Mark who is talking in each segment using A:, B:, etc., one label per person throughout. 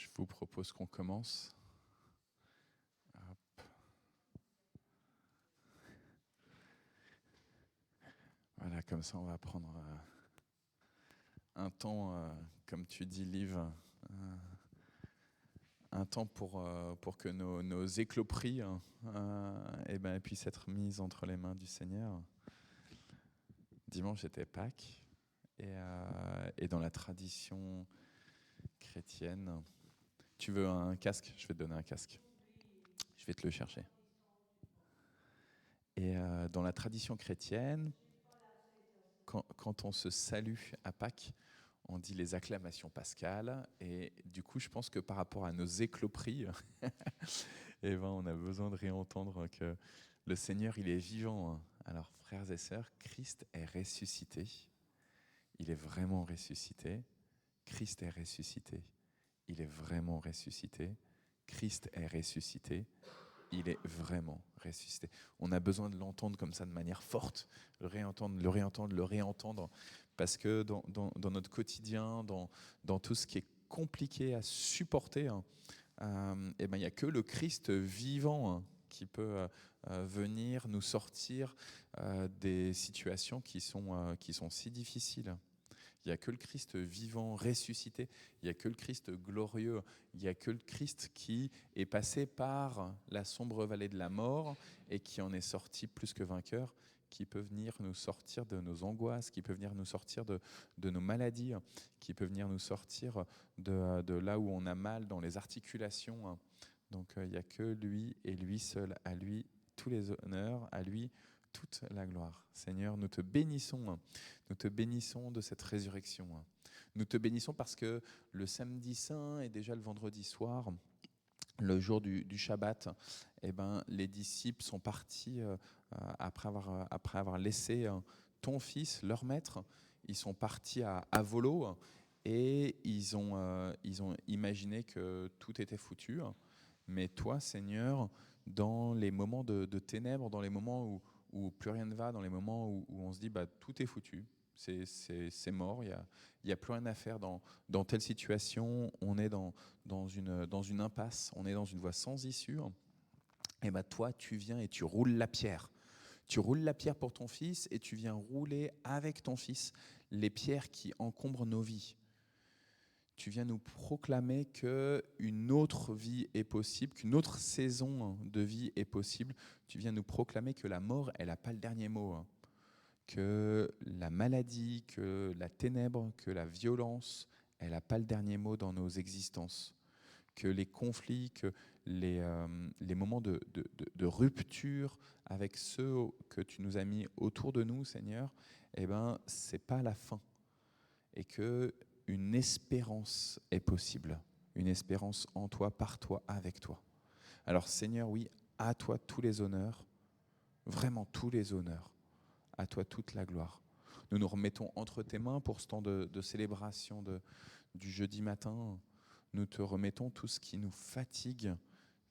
A: Je vous propose qu'on commence. Hop. Voilà, comme ça on va prendre un temps, comme tu dis, Liv, un temps pour que nos écloperies puissent être mises entre les mains du Seigneur. Dimanche était Pâques, et dans la tradition chrétienne, tu veux un casque? Je vais te donner un casque. Je vais te le chercher. Et dans la tradition chrétienne, quand on se salue à Pâques, on dit les acclamations pascales. Et du coup, je pense que par rapport à nos écloperies, on a besoin de réentendre que le Seigneur, il est vivant. Alors, frères et sœurs, Christ est ressuscité. Il est vraiment ressuscité. Christ est ressuscité. Il est vraiment ressuscité. Christ est ressuscité. Il est vraiment ressuscité. On a besoin de l'entendre comme ça de manière forte, le réentendre, parce que dans notre quotidien, dans tout ce qui est compliqué à supporter, il n'y a que le Christ vivant qui peut venir nous sortir des situations qui sont si difficiles. Il n'y a que le Christ vivant, ressuscité. Il n'y a que le Christ glorieux. Il n'y a que le Christ qui est passé par la sombre vallée de la mort et qui en est sorti plus que vainqueur, qui peut venir nous sortir de nos angoisses, qui peut venir nous sortir de nos maladies, qui peut venir nous sortir de là où on a mal dans les articulations. Donc il n'y a que lui et lui seul, à lui tous les honneurs, à lui toute la gloire. Seigneur, nous te bénissons de cette résurrection. Nous te bénissons parce que le samedi saint et déjà le vendredi soir, le jour du Shabbat, les disciples sont partis après avoir laissé ton fils, leur maître. Ils sont partis à volo et ils ont imaginé que tout était foutu. Mais toi, Seigneur, dans les moments de ténèbres, dans les moments où plus rien ne va, dans les moments où on se dit tout est foutu, c'est mort, il y a plus rien à faire dans telle situation, on est dans une impasse, on est dans une voie sans issue, et toi, tu viens et tu roules la pierre. Tu roules la pierre pour ton fils et tu viens rouler avec ton fils les pierres qui encombrent nos vies. Tu viens nous proclamer qu'une autre vie est possible, qu'une autre saison de vie est possible. Tu viens nous proclamer que la mort, elle n'a pas le dernier mot. Que la maladie, que la ténèbre, que la violence, elle n'a pas le dernier mot dans nos existences. Que les conflits, que les moments de rupture avec ceux que tu nous as mis autour de nous, Seigneur, c'est pas la fin. Et que une espérance est possible, une espérance en toi, par toi, avec toi. Alors Seigneur, oui, à toi tous les honneurs, vraiment tous les honneurs, à toi toute la gloire. Nous nous remettons entre tes mains pour ce temps de célébration du jeudi matin. Nous te remettons tout ce qui nous fatigue,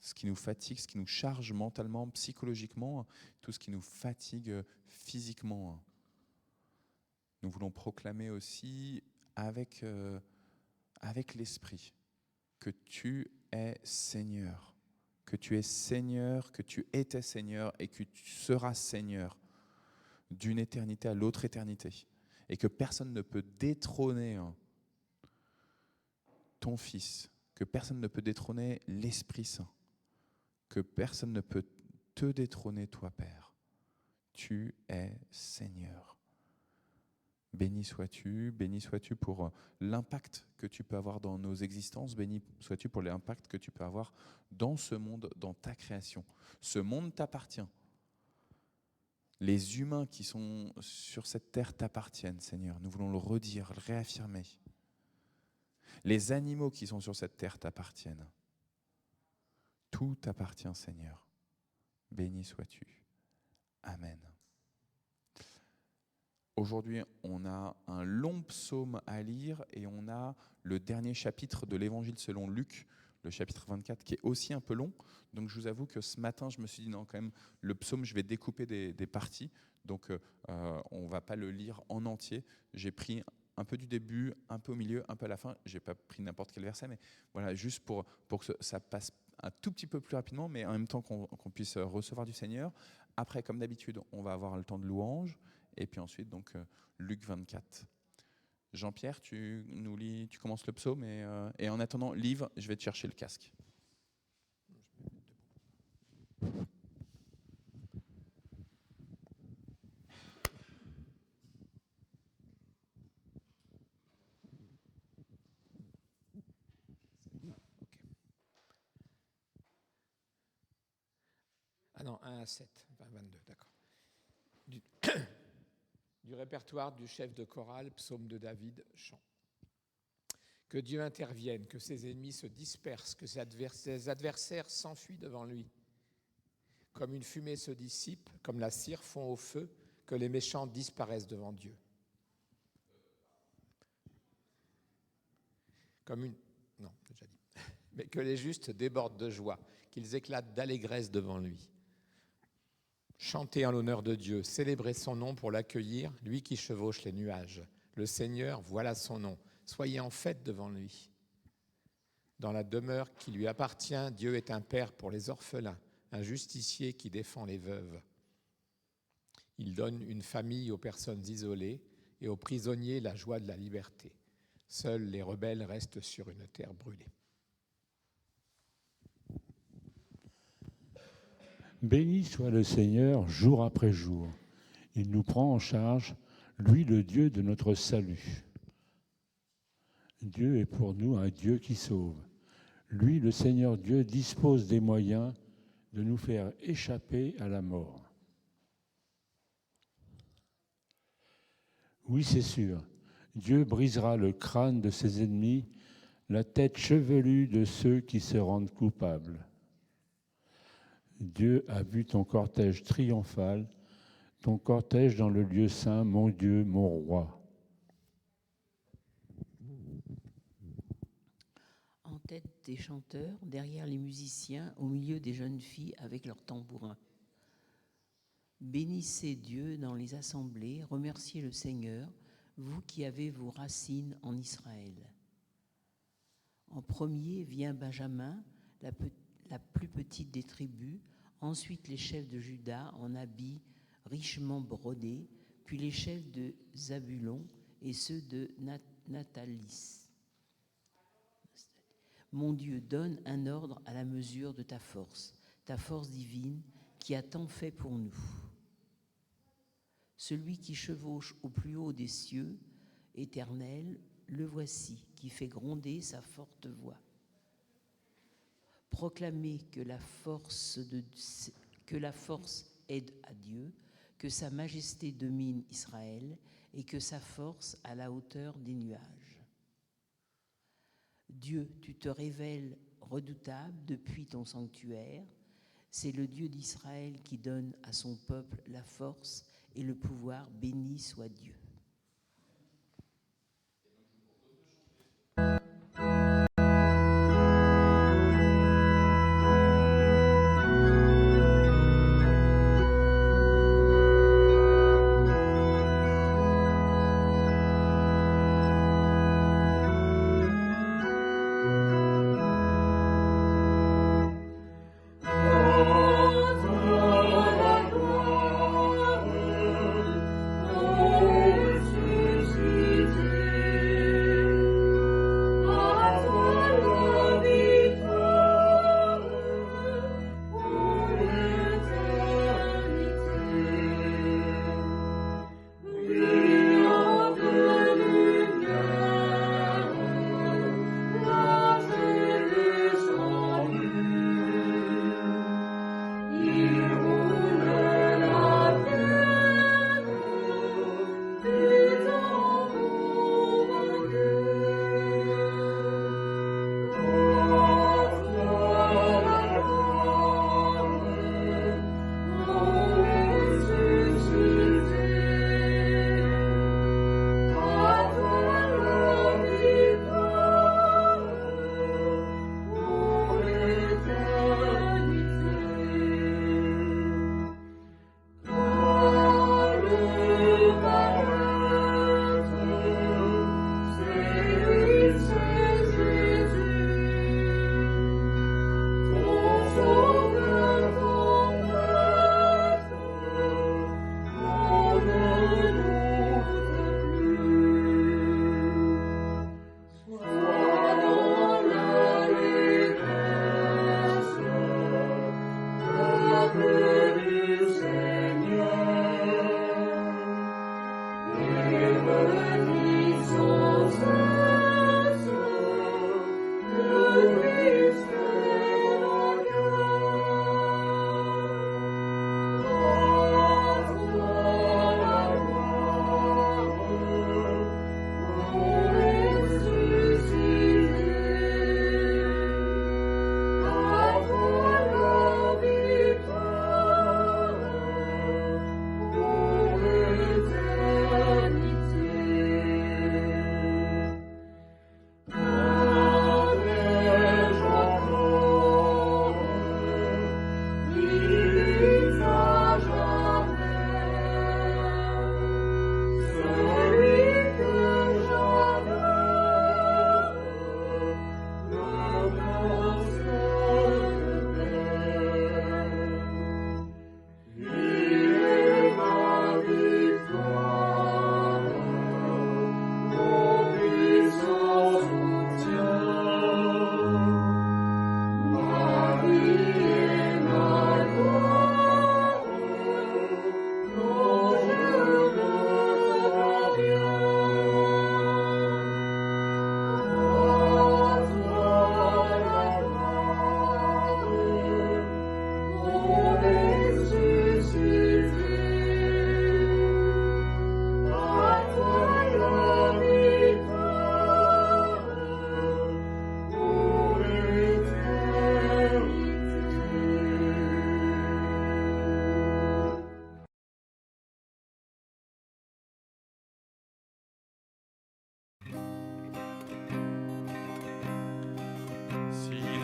A: ce qui nous charge mentalement, psychologiquement, tout ce qui nous fatigue physiquement. Nous voulons proclamer aussi avec l'Esprit que tu es Seigneur, que tu es Seigneur, que tu étais Seigneur et que tu seras Seigneur d'une éternité à l'autre éternité, et que personne ne peut détrôner ton Fils, que personne ne peut détrôner l'Esprit Saint, que personne ne peut te détrôner, toi, Père. Tu es Seigneur. Béni sois-tu pour l'impact que tu peux avoir dans nos existences, béni sois-tu pour l'impact que tu peux avoir dans ce monde, dans ta création. Ce monde t'appartient. Les humains qui sont sur cette terre t'appartiennent, Seigneur. Nous voulons le redire, le réaffirmer. Les animaux qui sont sur cette terre t'appartiennent. Tout t'appartient, Seigneur. Béni sois-tu. Amen. Aujourd'hui, on a un long psaume à lire et on a le dernier chapitre de l'Évangile selon Luc, le chapitre 24, qui est aussi un peu long. Donc je vous avoue que ce matin, je me suis dit non, quand même, le psaume, je vais découper des parties. Donc on ne va pas le lire en entier. J'ai pris un peu du début, un peu au milieu, un peu à la fin. Je n'ai pas pris n'importe quel verset, mais voilà, juste pour que ça passe un tout petit peu plus rapidement, mais en même temps qu'on puisse recevoir du Seigneur. Après, comme d'habitude, on va avoir le temps de louange, et puis ensuite, donc, Luc 24. Jean-Pierre, tu commences le psaume, et en attendant, Liv, je vais te chercher le casque.
B: Ah non, 1 à 7, 22, d'accord. Du répertoire du chef de chorale, psaume de David, chant. Que Dieu intervienne, que ses ennemis se dispersent, que ses adversaires s'enfuient devant lui. Comme une fumée se dissipe, comme la cire fond au feu, que les méchants disparaissent devant Dieu. Non, j'ai déjà dit. Mais que les justes débordent de joie, qu'ils éclatent d'allégresse devant lui. Chantez en l'honneur de Dieu, célébrez son nom pour l'accueillir, lui qui chevauche les nuages. Le Seigneur, voilà son nom. Soyez en fête devant lui. Dans la demeure qui lui appartient, Dieu est un père pour les orphelins, un justicier qui défend les veuves. Il donne une famille aux personnes isolées et aux prisonniers la joie de la liberté. Seuls les rebelles restent sur une terre brûlée.
C: Béni soit le Seigneur jour après jour. Il nous prend en charge, lui le Dieu de notre salut. Dieu est pour nous un Dieu qui sauve. Lui, le Seigneur Dieu, dispose des moyens de nous faire échapper à la mort. Oui, c'est sûr, Dieu brisera le crâne de ses ennemis, la tête chevelue de ceux qui se rendent coupables. Dieu a vu ton cortège triomphal, ton cortège dans le lieu saint, mon Dieu, mon roi.
D: En tête des chanteurs, derrière les musiciens, au milieu des jeunes filles avec leurs tambourins. Bénissez Dieu dans les assemblées, remerciez le Seigneur, vous qui avez vos racines en Israël. En premier vient Benjamin, la plus petite des tribus, ensuite les chefs de Juda en habits richement brodés, puis les chefs de Zabulon et ceux de Nathalie. Mon Dieu, donne un ordre à la mesure de ta force divine qui a tant fait pour nous. Celui qui chevauche au plus haut des cieux, éternel, le voici, qui fait gronder sa forte voix. Proclamez que la force aide à Dieu, que sa majesté domine Israël et que sa force à la hauteur des nuages. Dieu, tu te révèles redoutable depuis ton sanctuaire. C'est le Dieu d'Israël qui donne à son peuple la force et le pouvoir. Béni soit Dieu.
E: Oh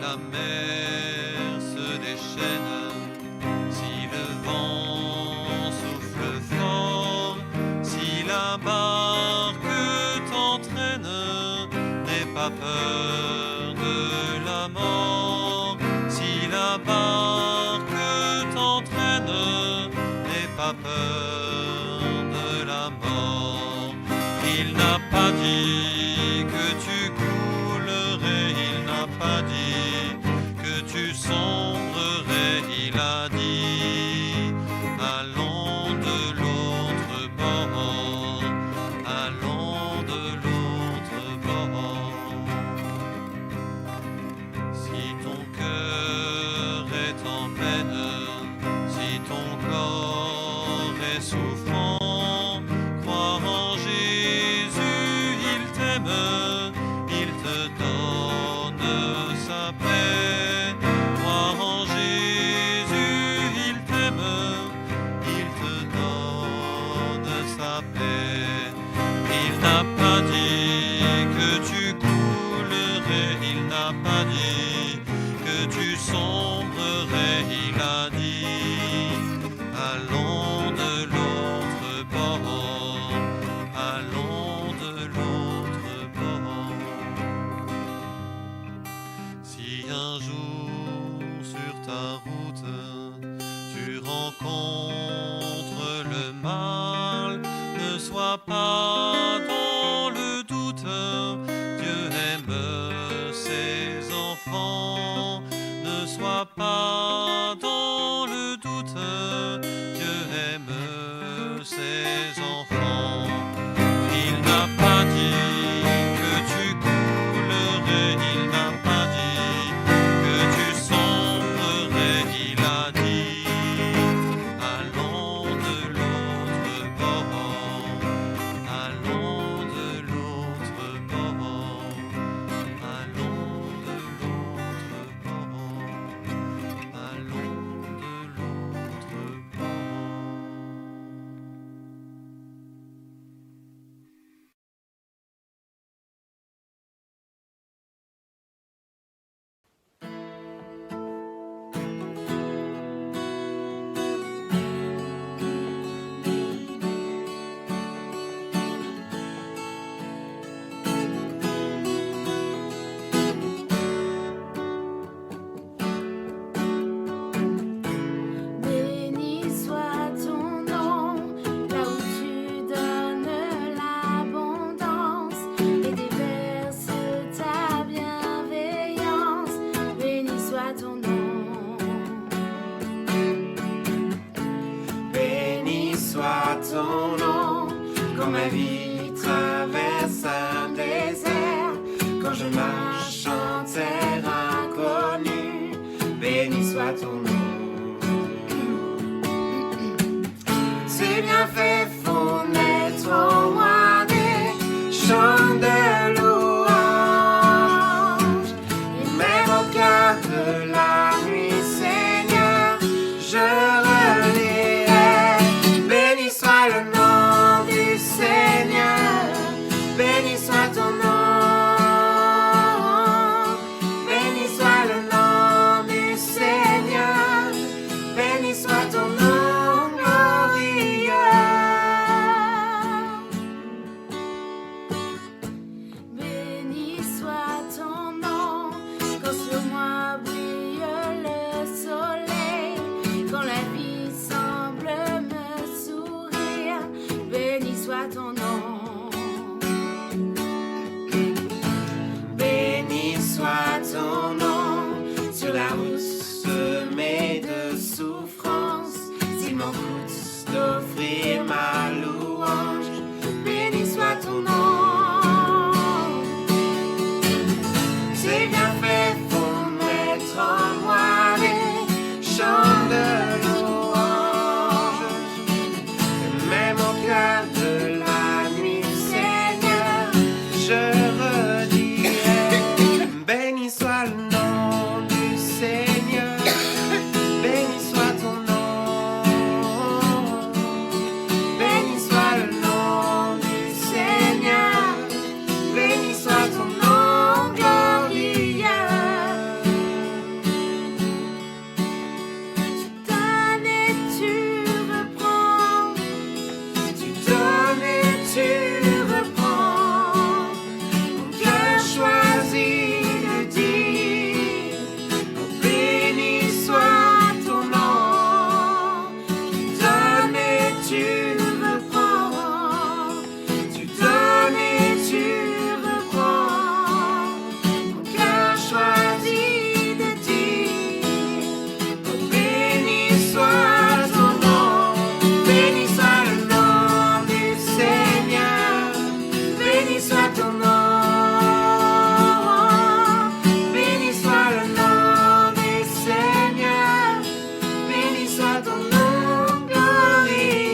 E: la mer se déchaîne, si le vent souffle fort, si la barque t'entraîne, n'aie pas peur de la mort. Si la barque t'entraîne, n'aie pas peur de la mort. Il n'a pas dit que tu coulerais, il n'a pas dit que tu sombrerais, il a dit allons de l'autre bord, allons de l'autre bord. Si ton cœur est en peine, si ton corps est souffrant, crois en Jésus, il t'aime, il te donne sa paix. Crois en Jésus, il t'aime, il te donne sa paix. Il n'a pas dit que tu coulerais, il n'a pas dit que tu sombrerais, il a dit allons de l'autre bord, allons de l'autre bord. Si un jour sur ta route tu rencontres le mal, ne sois pas dans le doute, Dieu aime ses enfants. Ne sois pas dans le doute, Dieu aime ses enfants. Il n'a pas dit que tu coulerais, il n'a pas dit que tu sombrerais, il a dit
F: quand ma vie traverse un désert, quand je marche en terre inconnue, béni soit ton nom. Tes bienfaits font naître en moi des chants de louange, et même au cœur de la nuit, Seigneur, je relierai. Béni soit le nom du Seigneur, béni soit ton nom. Béni soit le nom du Seigneur, béni soit ton nom glorieux.
G: Béni soit ton nom, quand sur moi brille le soleil, quand la vie semble me sourire. Béni soit ton nom.
F: Béni soit ton nom sur la route semée de souffrance. S'il m'en coûte d'offrir ma louange, béni soit ton nom. Tes bienfaits font naître en moi des chants de louange, même au cœur de la nuit, Seigneur, je redirai. Béni soit le nom du Seigneur, béni soit ton nom. Béni soit le nom du Seigneur, béni soit ton nom glorieux.
G: Tu donnes et tu reprends,
F: Tu donnes et tu reprends. Mon cœur choisit de dire, oh, béni soit ton nom. Tu donnes et tu reprends. Tu donnes et tu reprends. Mon cœur choisit de dire, oh, béni soit ton nom. Béni soit le nom du Seigneur, béni soit ton nom. Béni soit le nom du Seigneur, béni soit ton nom glorieux.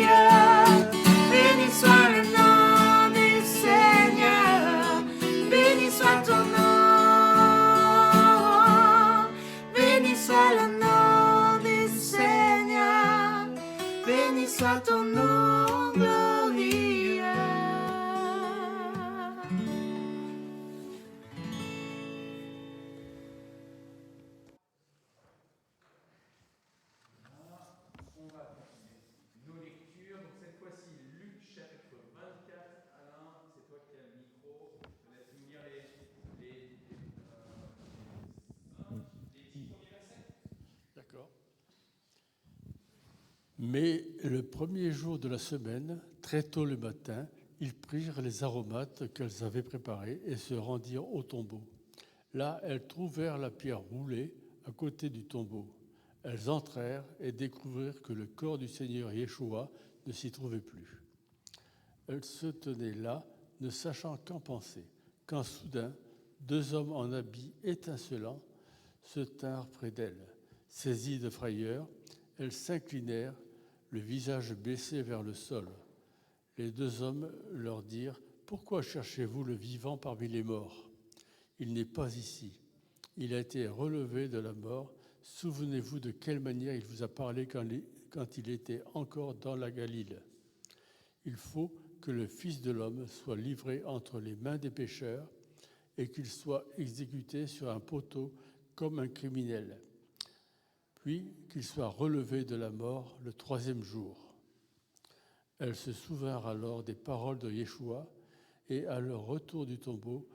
F: Béni soit le nom du Seigneur, béni soit ton nom. Béni soit le nom du Seigneur, béni soit ton nom glorieux.
A: Nos lectures, donc cette fois-ci Luc chapitre 24. Alain, c'est toi qui as le micro. Je te laisse nous lire les 10 premiers versets.
C: D'accord. Mais le premier jour de la semaine, très tôt le matin, ils prirent les aromates qu'elles avaient préparés et se rendirent au tombeau. Là, elles trouvèrent la pierre roulée à côté du tombeau. Elles entrèrent et découvrirent que le corps du Seigneur Yeshua ne s'y trouvait plus. Elles se tenaient là, ne sachant qu'en penser, quand soudain, 2 hommes en habits étincelants se tinrent près d'elles. Saisies de frayeur, elles s'inclinèrent, le visage baissé vers le sol. Les 2 hommes leur dirent : « Pourquoi cherchez-vous le vivant parmi les morts ? Il n'est pas ici. Il a été relevé de la mort. Souvenez-vous de quelle manière il vous a parlé quand il était encore dans la Galile. Il faut que le Fils de l'homme soit livré entre les mains des pécheurs et qu'il soit exécuté sur un poteau comme un criminel, puis qu'il soit relevé de la mort le 3e jour. » Elles se souvinrent alors des paroles de Yeshua et à leur retour du tombeau,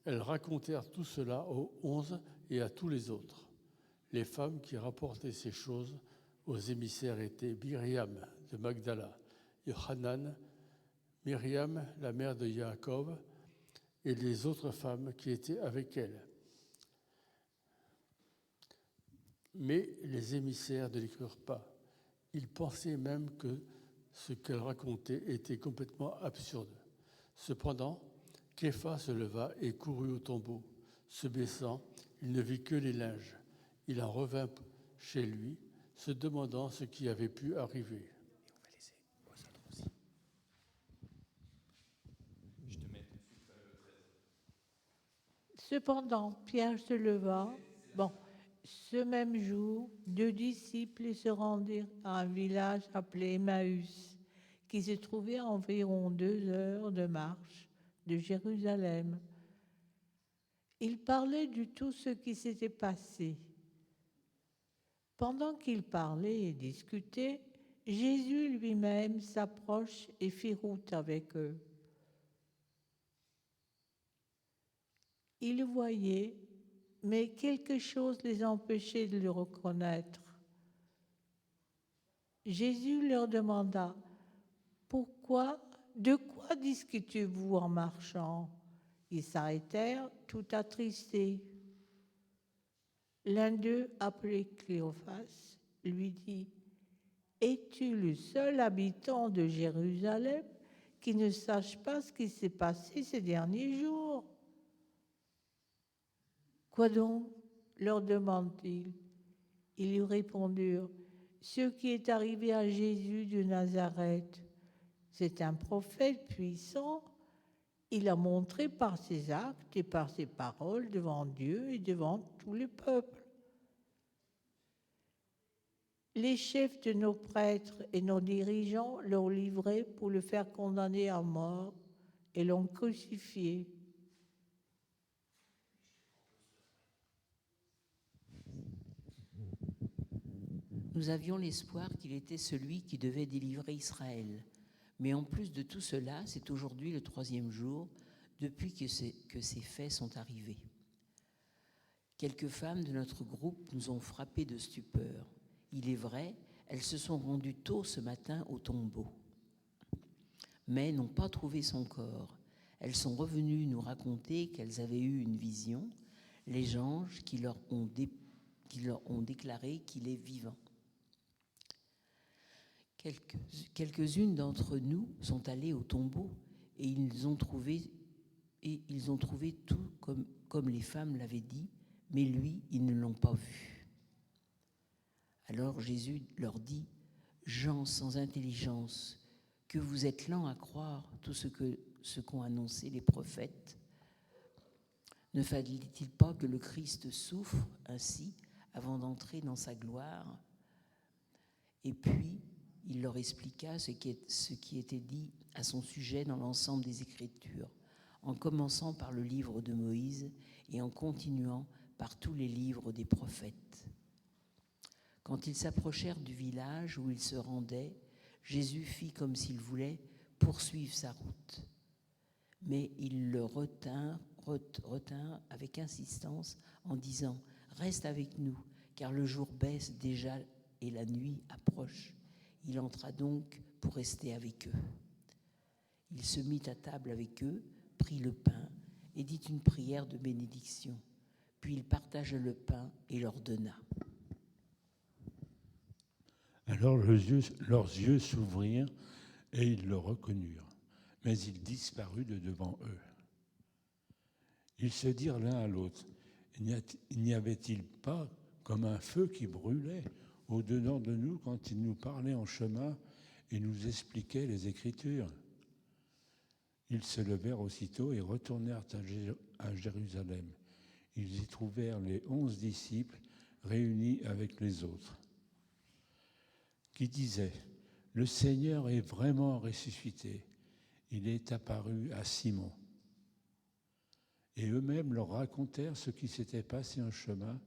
C: elles racontèrent tout cela aux 11 et à tous les autres. Les femmes qui rapportaient ces choses aux émissaires étaient Myriam de Magdala, Yohanan, Myriam, la mère de Jacob, et les autres femmes qui étaient avec elle. Mais les émissaires ne les crurent pas. Ils pensaient même que ce qu'elle racontait était complètement absurde. Cependant, Képha se leva et courut au tombeau. Se baissant, il ne vit que les linges. Il en revint chez lui, se demandant ce qui avait pu arriver.
H: Cependant, Pierre se leva. Ce même jour, 2 disciples se rendirent à un village appelé Emmaüs, qui se trouvait à environ 2 heures de marche de Jérusalem. Ils parlaient de tout ce qui s'était passé. Pendant qu'ils parlaient et discutaient, Jésus lui-même s'approche et fit route avec eux. Ils le voyaient, mais quelque chose les empêchait de le reconnaître. Jésus leur demanda, « De quoi discutez-vous en marchant ?» Ils s'arrêtèrent, tout attristés. L'un d'eux, appelé Cléophas, lui dit, « Es-tu le seul habitant de Jérusalem qui ne sache pas ce qui s'est passé ces derniers jours ?» « Quoi donc ?» leur demande-t-il. Ils lui répondirent, « Ce qui est arrivé à Jésus de Nazareth, c'est un prophète puissant. Il a montré par ses actes et par ses paroles devant Dieu et devant tout le peuple. Les chefs de nos prêtres et nos dirigeants l'ont livré pour le faire condamner à mort et l'ont crucifié.
D: Nous avions l'espoir qu'il était celui qui devait délivrer Israël. Mais en plus de tout cela, c'est aujourd'hui le 3e jour depuis que ces faits sont arrivés. Quelques femmes de notre groupe nous ont frappés de stupeur. Il est vrai, elles se sont rendues tôt ce matin au tombeau, mais n'ont pas trouvé son corps. Elles sont revenues nous raconter qu'elles avaient eu une vision, les anges qui leur ont déclaré qu'il est vivant. Quelques-unes d'entre nous sont allées au tombeau et ils ont trouvé tout comme les femmes l'avaient dit, mais lui, ils ne l'ont pas vu. Alors Jésus leur dit, « Gens sans intelligence, que vous êtes lents à croire tout ce qu'ont annoncé les prophètes. Ne fallait-il pas que le Christ souffre ainsi avant d'entrer dans sa gloire ?» Et puis, il leur expliqua ce qui était dit à son sujet dans l'ensemble des Écritures, en commençant par le livre de Moïse et en continuant par tous les livres des prophètes. Quand ils s'approchèrent du village où ils se rendaient, Jésus fit comme s'il voulait poursuivre sa route. Mais il le retint avec insistance en disant « Reste avec nous, car le jour baisse déjà et la nuit approche. » Il entra donc pour rester avec eux. Il se mit à table avec eux, prit le pain et dit une prière de bénédiction. Puis il partagea le pain et leur donna.
I: Alors leurs yeux s'ouvrirent et ils le reconnurent, mais il disparut de devant eux. Ils se dirent l'un à l'autre, n'y avait-il pas comme un feu qui brûlait au-dedans de nous quand il nous parlait en chemin et nous expliquait les Écritures? Ils se levèrent aussitôt et retournèrent à Jérusalem. Ils y trouvèrent les 11 disciples réunis avec les autres, qui disaient « Le Seigneur est vraiment ressuscité. Il est apparu à Simon. » Et eux-mêmes leur racontèrent ce qui s'était passé en chemin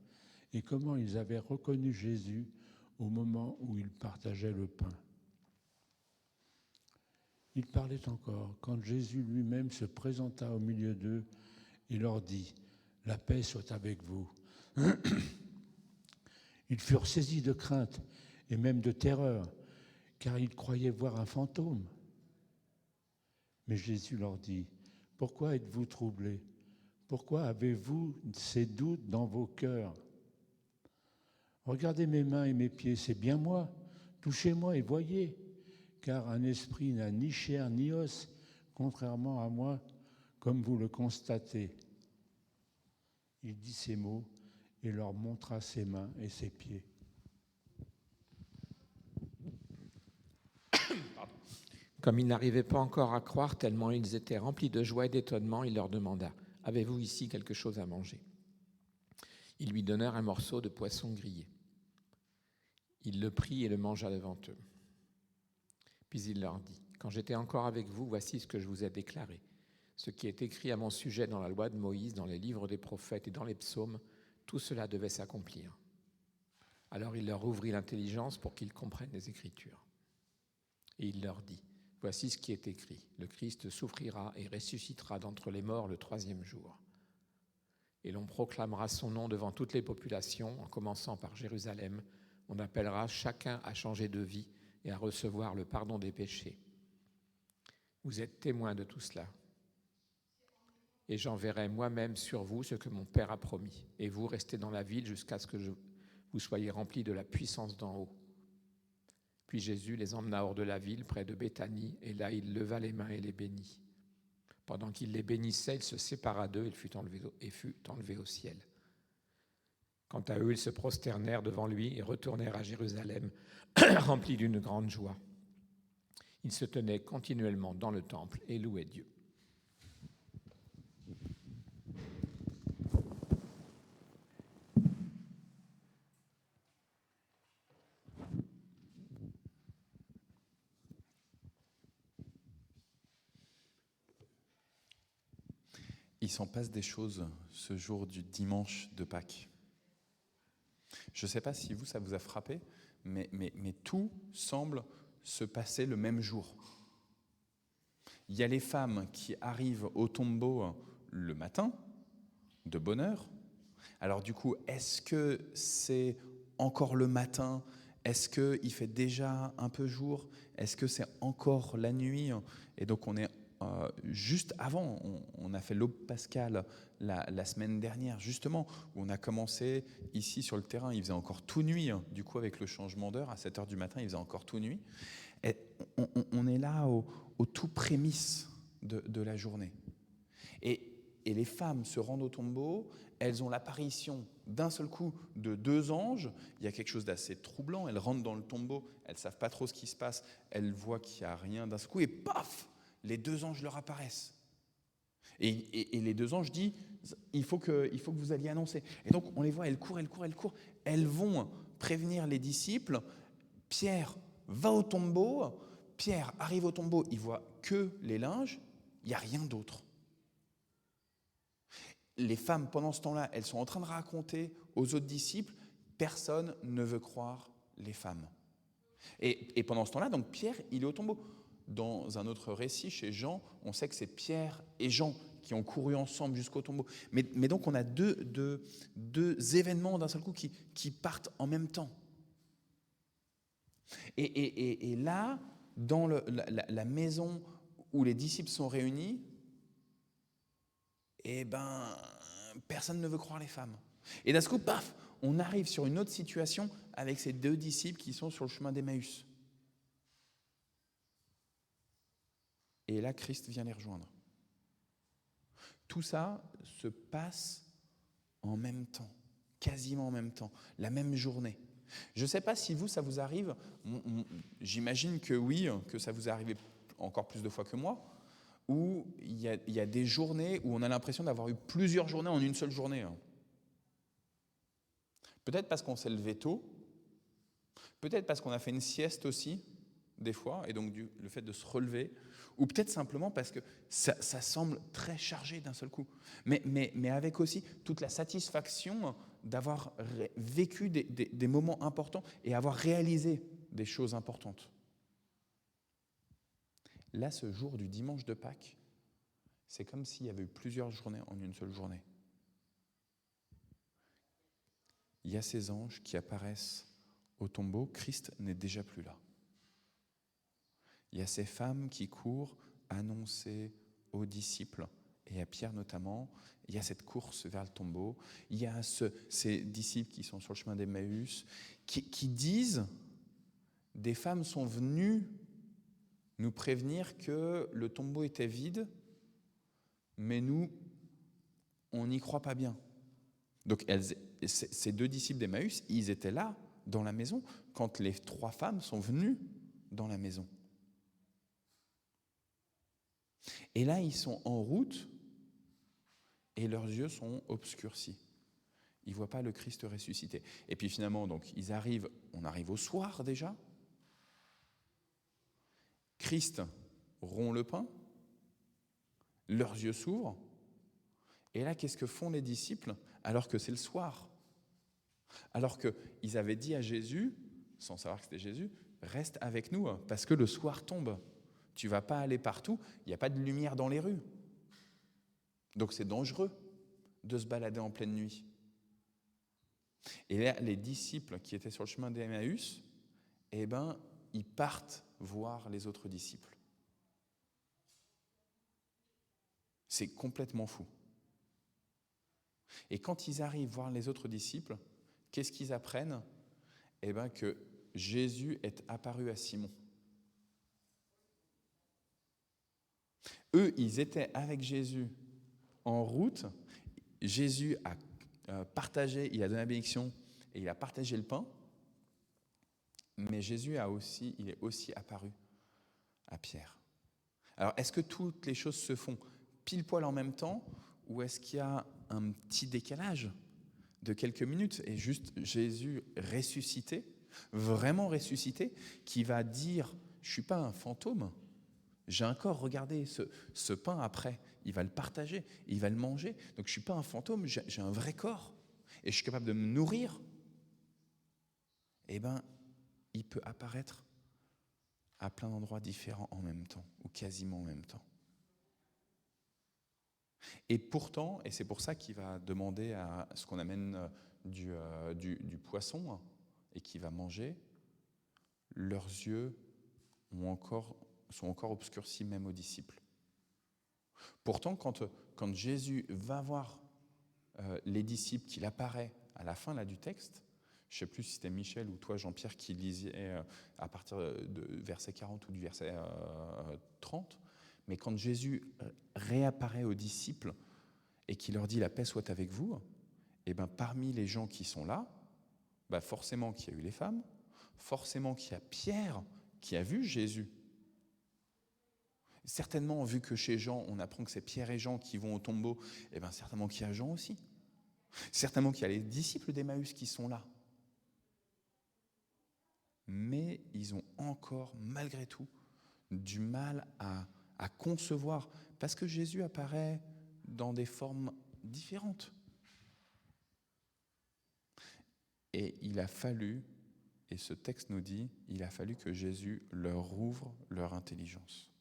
I: et comment ils avaient reconnu Jésus au moment où ils partageaient le pain. Ils parlaient encore quand Jésus lui-même se présenta au milieu d'eux et leur dit « La paix soit avec vous. » Ils furent saisis de crainte et même de terreur, car ils croyaient voir un fantôme. Mais Jésus leur dit « Pourquoi êtes-vous troublés? Pourquoi avez-vous ces doutes dans vos cœurs? Regardez mes mains et mes pieds, c'est bien moi. Touchez-moi et voyez, car un esprit n'a ni chair ni os, contrairement à moi, comme vous le constatez. » Il dit ces mots et leur montra ses mains et ses pieds.
B: Comme ils n'arrivaient pas encore à croire tellement ils étaient remplis de joie et d'étonnement, il leur demanda « Avez-vous ici quelque chose à manger ?» Ils lui donnèrent un morceau de poisson grillé. Il le prit et le mangea devant eux. Puis il leur dit « Quand j'étais encore avec vous, voici ce que je vous ai déclaré. Ce qui est écrit à mon sujet dans la loi de Moïse, dans les livres des prophètes et dans les psaumes, tout cela devait s'accomplir. » Alors il leur ouvrit l'intelligence pour qu'ils comprennent les Écritures. Et il leur dit « Voici ce qui est écrit. Le Christ souffrira et ressuscitera d'entre les morts le 3e jour. Et l'on proclamera son nom devant toutes les populations, en commençant par Jérusalem. On appellera chacun à changer de vie et à recevoir le pardon des péchés. Vous êtes témoins de tout cela. Et j'enverrai moi-même sur vous ce que mon Père a promis. Et vous restez dans la ville jusqu'à ce que vous soyez remplis de la puissance d'en haut. » Puis Jésus les emmena hors de la ville, près de Béthanie, et là il leva les mains et les bénit. Pendant qu'il les bénissait, il se sépara d'eux et fut enlevé au ciel. Quant à eux, ils se prosternèrent devant lui et retournèrent à Jérusalem, remplis d'une grande joie. Ils se tenaient continuellement dans le temple et louaient Dieu.
A: Il s'en passe des choses ce jour du dimanche de Pâques. Je ne sais pas si vous, ça vous a frappé, mais tout semble se passer le même jour. Il y a les femmes qui arrivent au tombeau le matin, de bonne heure. Alors du coup, est-ce que c'est encore le matin ? Est-ce qu'il fait déjà un peu jour ? Est-ce que c'est encore la nuit ? Et donc on est juste avant, on a fait l'aube pascale la semaine dernière, justement, où on a commencé ici sur le terrain. Il faisait encore tout nuit, du coup, avec le changement d'heure, à 7h du matin, il faisait encore tout nuit. Et on est là au tout prémices de la journée. Et les femmes se rendent au tombeau, elles ont l'apparition d'un seul coup de 2 anges. Il y a quelque chose d'assez troublant. Elles rentrent dans le tombeau, elles ne savent pas trop ce qui se passe, elles voient qu'il n'y a rien d'un seul coup, et paf, les 2 anges leur apparaissent. Et les 2 anges disent, il faut que vous alliez annoncer. Et donc on les voit, elles courent. Elles vont prévenir les disciples. Pierre va au tombeau. Pierre arrive au tombeau, il voit que les linges, il n'y a rien d'autre. Les femmes, pendant ce temps-là, elles sont en train de raconter aux autres disciples, personne ne veut croire les femmes. Et pendant ce temps-là, donc Pierre, il est au tombeau. Dans un autre récit, chez Jean, on sait que c'est Pierre et Jean qui ont couru ensemble jusqu'au tombeau. Mais donc on a deux événements d'un seul coup qui partent en même temps. Et là, dans la maison où les disciples sont réunis, personne ne veut croire les femmes. Et d'un coup, paf, on arrive sur une autre situation avec ces 2 disciples qui sont sur le chemin d'Emmaüs. Et là, Christ vient les rejoindre. Tout ça se passe en même temps, quasiment en même temps, la même journée. Je ne sais pas si vous, ça vous arrive, j'imagine que oui, que ça vous est arrivé encore plus de fois que moi, où il y a des journées où on a l'impression d'avoir eu plusieurs journées en une seule journée. Peut-être parce qu'on s'est levé tôt, peut-être parce qu'on a fait une sieste aussi, des fois, et donc le fait de se relever, ou peut-être simplement parce que ça semble très chargé d'un seul coup, mais avec aussi toute la satisfaction d'avoir vécu des moments importants et avoir réalisé des choses importantes. Là, ce jour du dimanche de Pâques, c'est comme s'il y avait eu plusieurs journées en une seule journée. Il y a ces anges qui apparaissent au tombeau, Christ n'est déjà plus là. Il y a ces femmes qui courent annoncer aux disciples, et à Pierre notamment, il y a cette course vers le tombeau, il y a ces disciples qui sont sur le chemin d'Emmaüs, qui disent, des femmes sont venues nous prévenir que le tombeau était vide, mais nous, on n'y croit pas bien. Donc ces 2 disciples d'Emmaüs, ils étaient là, dans la maison, quand les 3 femmes sont venues dans la maison. Et là, ils sont en route et leurs yeux sont obscurcis. Ils ne voient pas le Christ ressuscité. Et puis finalement, donc, on arrive au soir déjà. Christ rompt le pain, leurs yeux s'ouvrent. Et là, qu'est-ce que font les disciples alors que c'est le soir? Alors qu'ils avaient dit à Jésus, sans savoir que c'était Jésus, reste avec nous parce que le soir tombe. Tu ne vas pas aller partout, il n'y a pas de lumière dans les rues. Donc c'est dangereux de se balader en pleine nuit. Et là, les disciples qui étaient sur le chemin d'Emmaüs, ils partent voir les autres disciples. C'est complètement fou. Et quand ils arrivent voir les autres disciples, qu'est-ce qu'ils apprennent? Que Jésus est apparu à Simon. Eux, ils étaient avec Jésus en route. Jésus a partagé, il a donné la bénédiction et il a partagé le pain. Mais Jésus il est aussi apparu à Pierre. Alors, est-ce que toutes les choses se font pile poil en même temps ou est-ce qu'il y a un petit décalage de quelques minutes et juste Jésus ressuscité, vraiment ressuscité, qui va dire « je ne suis pas un fantôme, j'ai un corps, regardez ce pain après, il va le partager, il va le manger, donc je ne suis pas un fantôme, j'ai un vrai corps et je suis capable de me nourrir ». Il peut apparaître à plein d'endroits différents en même temps, ou quasiment en même temps. Et pourtant, et c'est pour ça qu'il va demander à ce qu'on amène du poisson et qu'il va manger, leurs yeux sont encore obscurcis même aux disciples. Pourtant, quand Jésus va voir les disciples, qu'il apparaît à la fin là, du texte, je ne sais plus si c'était Michel ou toi, Jean-Pierre, qui lisait à partir de verset 40 ou du verset 30, mais quand Jésus réapparaît aux disciples et qu'il leur dit « la paix soit avec vous », parmi les gens qui sont là, forcément qu'il y a eu les femmes, forcément qu'il y a Pierre qui a vu Jésus. Certainement, vu que chez Jean, on apprend que c'est Pierre et Jean qui vont au tombeau, certainement qu'il y a Jean aussi. Certainement qu'il y a les disciples d'Emmaüs qui sont là. Mais ils ont encore, malgré tout, du mal à concevoir, parce que Jésus apparaît dans des formes différentes. Et il a fallu, et ce texte nous dit, il a fallu que Jésus leur ouvre leur intelligence.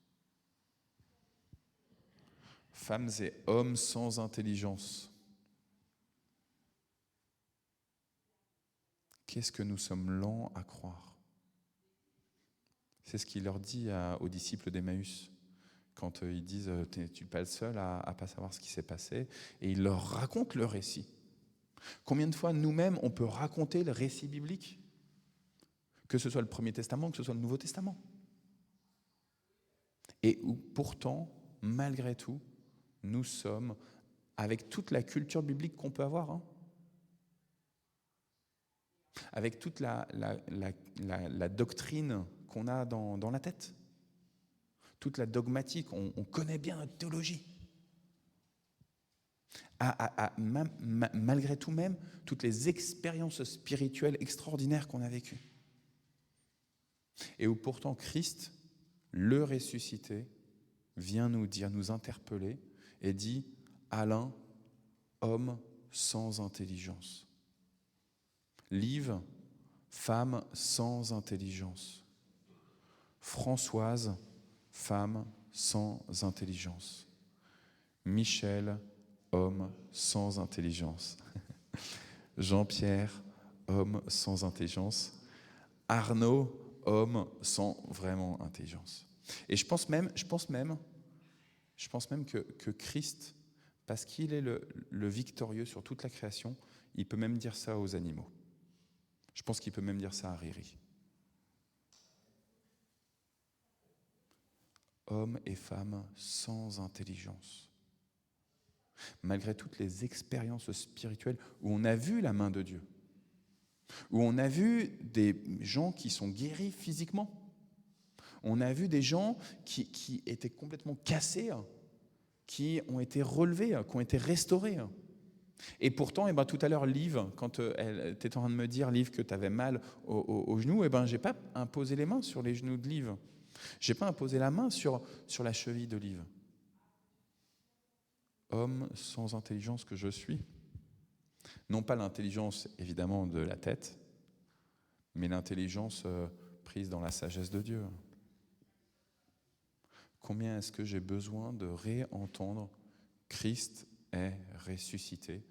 A: Femmes et hommes sans intelligence. Qu'est-ce que nous sommes lents à croire? C'est ce qu'il leur dit aux disciples d'Emmaüs quand ils disent « tu n'es pas le seul à ne pas savoir ce qui s'est passé ?» Et il leur raconte le récit. Combien de fois nous-mêmes on peut raconter le récit biblique? Que ce soit le Premier Testament, que ce soit le Nouveau Testament. Et où pourtant, malgré tout, nous sommes, avec toute la culture biblique qu'on peut avoir, avec toute la doctrine qu'on a dans la tête, toute la dogmatique, on connaît bien notre théologie. Malgré tout même, toutes les expériences spirituelles extraordinaires qu'on a vécues. Et où pourtant Christ, le ressuscité, vient nous dire, nous interpeller et dit « Alain, homme sans intelligence. Liv, femme sans intelligence. Françoise, femme sans intelligence. Michel, homme sans intelligence. Jean-Pierre, homme sans intelligence. Arnaud, homme sans vraiment intelligence. » Et je pense même que Christ, parce qu'il est le victorieux sur toute la création, il peut même dire ça aux animaux. Je pense qu'il peut même dire ça à Riri. hommes et femmes sans intelligence. Malgré toutes les expériences spirituelles où on a vu la main de Dieu, où on a vu des gens qui sont guéris physiquement, on a vu des gens qui étaient complètement cassés, qui ont été relevés, qui ont été restaurés. Et pourtant, tout à l'heure, Liv, quand elle était en train de me dire, Liv, que tu avais mal au genou, je n'ai pas imposé les mains sur les genoux de Liv. Je n'ai pas imposé la main sur la cheville de Liv. Homme sans intelligence que je suis. Non pas l'intelligence, évidemment, de la tête, mais l'intelligence prise dans la sagesse de Dieu. Combien est-ce que j'ai besoin de réentendre Christ est ressuscité,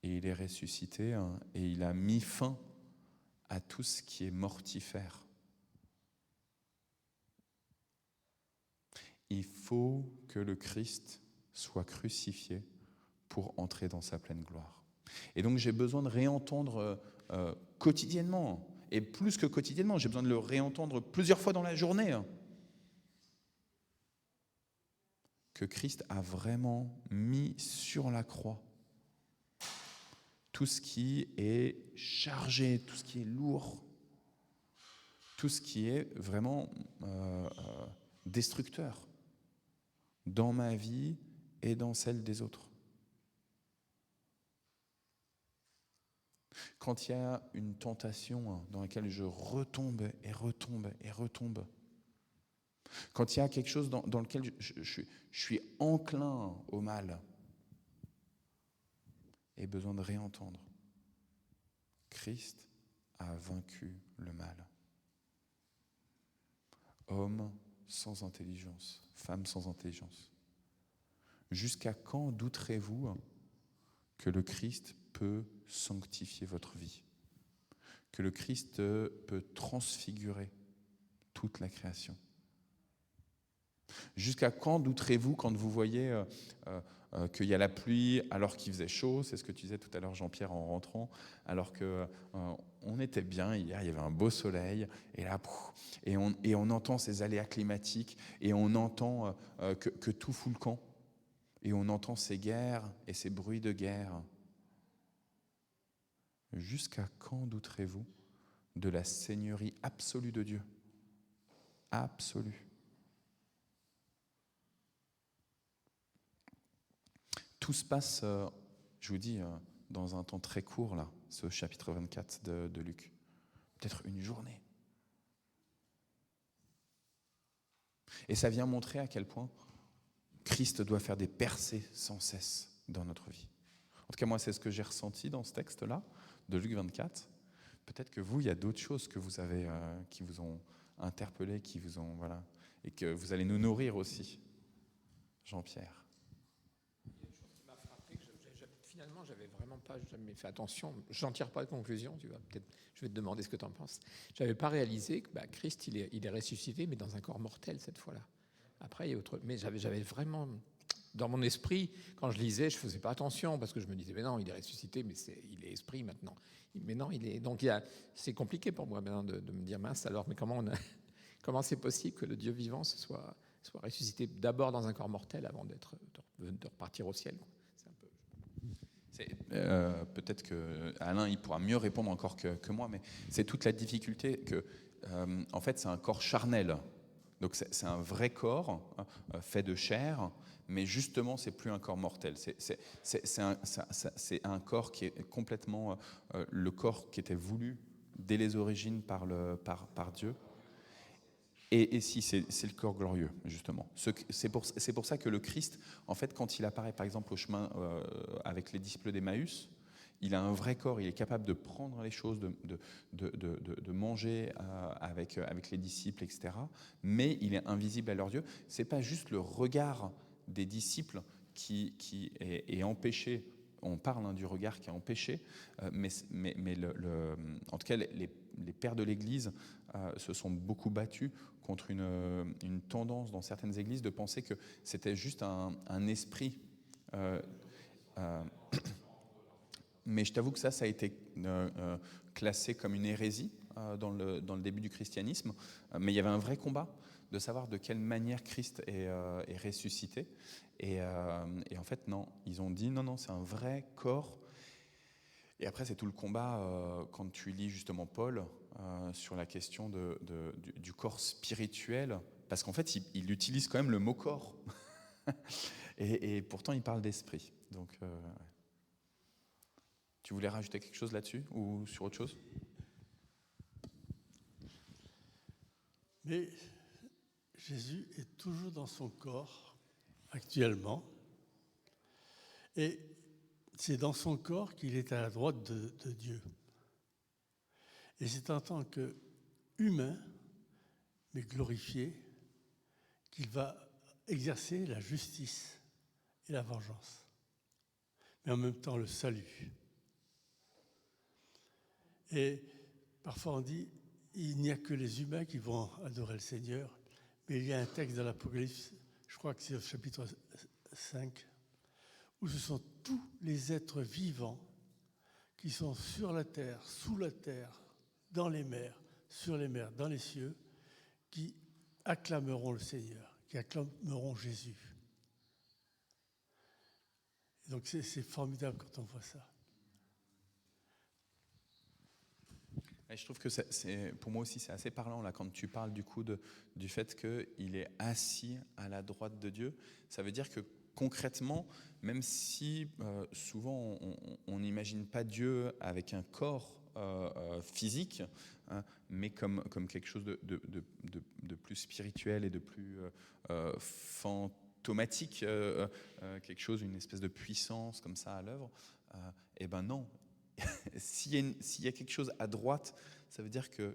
A: et il est ressuscité et il a mis fin à tout ce qui est mortifère. Il faut que le Christ soit crucifié pour entrer dans sa pleine gloire. Et donc j'ai besoin de réentendre quotidiennement, et plus que quotidiennement, j'ai besoin de le réentendre plusieurs fois dans la journée, que Christ a vraiment mis sur la croix tout ce qui est chargé, tout ce qui est lourd, tout ce qui est vraiment destructeur dans ma vie et dans celle des autres. Quand il y a une tentation dans laquelle je retombe et retombe et retombe, quand il y a quelque chose dans lequel je suis enclin au mal, et besoin de réentendre, Christ a vaincu le mal. Homme sans intelligence, femme sans intelligence. Jusqu'à quand douterez-vous que le Christ peut sanctifier votre vie, que le Christ peut transfigurer toute la création? Jusqu'à quand douterez-vous quand vous voyez qu'il y a la pluie alors qu'il faisait chaud? C'est ce que tu disais tout à l'heure, Jean-Pierre, en rentrant, alors qu'on était bien hier, il y avait un beau soleil, et là, et on entend ces aléas climatiques, et on entend que tout fout le camp, et on entend ces guerres et ces bruits de guerre. Jusqu'à quand douterez-vous de la seigneurie absolue de Dieu? Absolue. Tout se passe, je vous dis, dans un temps très court, là, ce chapitre 24 de Luc. Peut-être une journée. Et ça vient montrer à quel point Christ doit faire des percées sans cesse dans notre vie. En tout cas, moi, c'est ce que j'ai ressenti dans ce texte-là, de Luc 24. Peut-être que vous, il y a d'autres choses que vous avez, qui vous ont interpellé, qui vous ont, voilà, et que vous allez nous nourrir aussi, Jean-Pierre.
B: Finalement, j'avais vraiment pas jamais fait attention. J'en tire pas de conclusion, tu vois. Peut-être, je vais te demander ce que tu en penses. J'avais pas réalisé que Christ, il est ressuscité, mais dans un corps mortel cette fois-là. Après, il y a autre. Mais j'avais vraiment dans mon esprit, quand je lisais, je faisais pas attention parce que je me disais, mais non, il est ressuscité, mais il est esprit maintenant. Mais non, il est. Donc c'est compliqué pour moi maintenant de me dire, mince, alors, mais comment c'est possible que le Dieu vivant soit ressuscité d'abord dans un corps mortel avant de repartir au ciel?
A: Peut-être que Alain il pourra mieux répondre encore que moi, mais c'est toute la difficulté que, en fait, c'est un corps charnel. Donc c'est un vrai corps fait de chair, mais justement c'est plus un corps mortel. C'est un corps qui est complètement le corps qui était voulu dès les origines par Dieu. Et si, c'est le corps glorieux, justement. C'est pour ça que le Christ, en fait, quand il apparaît, par exemple, au chemin avec les disciples d'Emmaüs, il a un vrai corps, il est capable de prendre les choses, de manger avec les disciples, etc. Mais il est invisible à leurs yeux. Ce n'est pas juste le regard des disciples qui est empêché. On parle du regard qui est empêché, mais en tout cas, les pères de l'Église se sont beaucoup battus contre une tendance dans certaines églises de penser que c'était juste un esprit. Mais je t'avoue que ça a été classé comme une hérésie dans le début du christianisme, mais il y avait un vrai combat de savoir de quelle manière Christ est ressuscité. Et en fait, non, ils ont dit non, c'est un vrai corps. Et après, c'est tout le combat quand tu lis justement Paul sur la question du corps spirituel, parce qu'en fait, il utilise quand même le mot corps. et pourtant, il parle d'esprit. Donc, tu voulais rajouter quelque chose là-dessus ou sur autre chose ?
C: Mais Jésus est toujours dans son corps, actuellement. Et c'est dans son corps qu'il est à la droite de Dieu. Et c'est en tant qu'humain, mais glorifié, qu'il va exercer la justice et la vengeance, mais en même temps le salut. Et parfois on dit, il n'y a que les humains qui vont adorer le Seigneur, mais il y a un texte dans l'Apocalypse, je crois que c'est au chapitre 5, où ce sont tous les êtres vivants qui sont sur la terre, sous la terre, dans les mers, sur les mers, dans les cieux, qui acclameront le Seigneur, qui acclameront Jésus. Et donc c'est formidable quand on voit ça.
A: Et je trouve que pour moi aussi, c'est assez parlant là, quand tu parles du coup du fait qu'il est assis à la droite de Dieu. Ça veut dire que concrètement, même si souvent on n'imagine pas Dieu avec un corps physique, hein, mais comme quelque chose de plus spirituel et de plus fantomatique, quelque chose, une espèce de puissance comme ça à l'œuvre, eh ben non. S'il y a quelque chose à droite, ça veut dire qu'il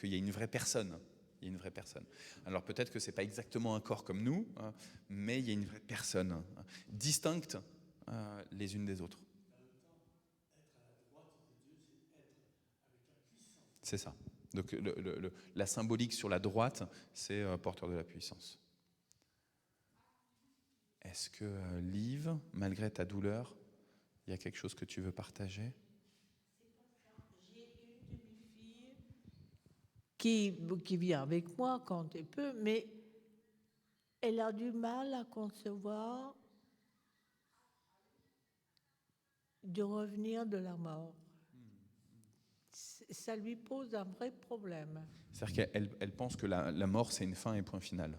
A: y a une vraie personne. Il y a une vraie personne. Alors peut-être que ce n'est pas exactement un corps comme nous, hein, mais il y a une vraie personne, hein, distincte les unes des autres. C'est ça. Donc la symbolique sur la droite, c'est porteur de la puissance. Est-ce que Liv, malgré ta douleur, il y a quelque chose que tu veux partager ?
H: J'ai une de mes filles qui vit avec moi quand elle peut, mais elle a du mal à concevoir de revenir de la mort. Ça lui pose un vrai problème.
A: C'est-à-dire qu'elle pense que la mort, c'est une fin et point final.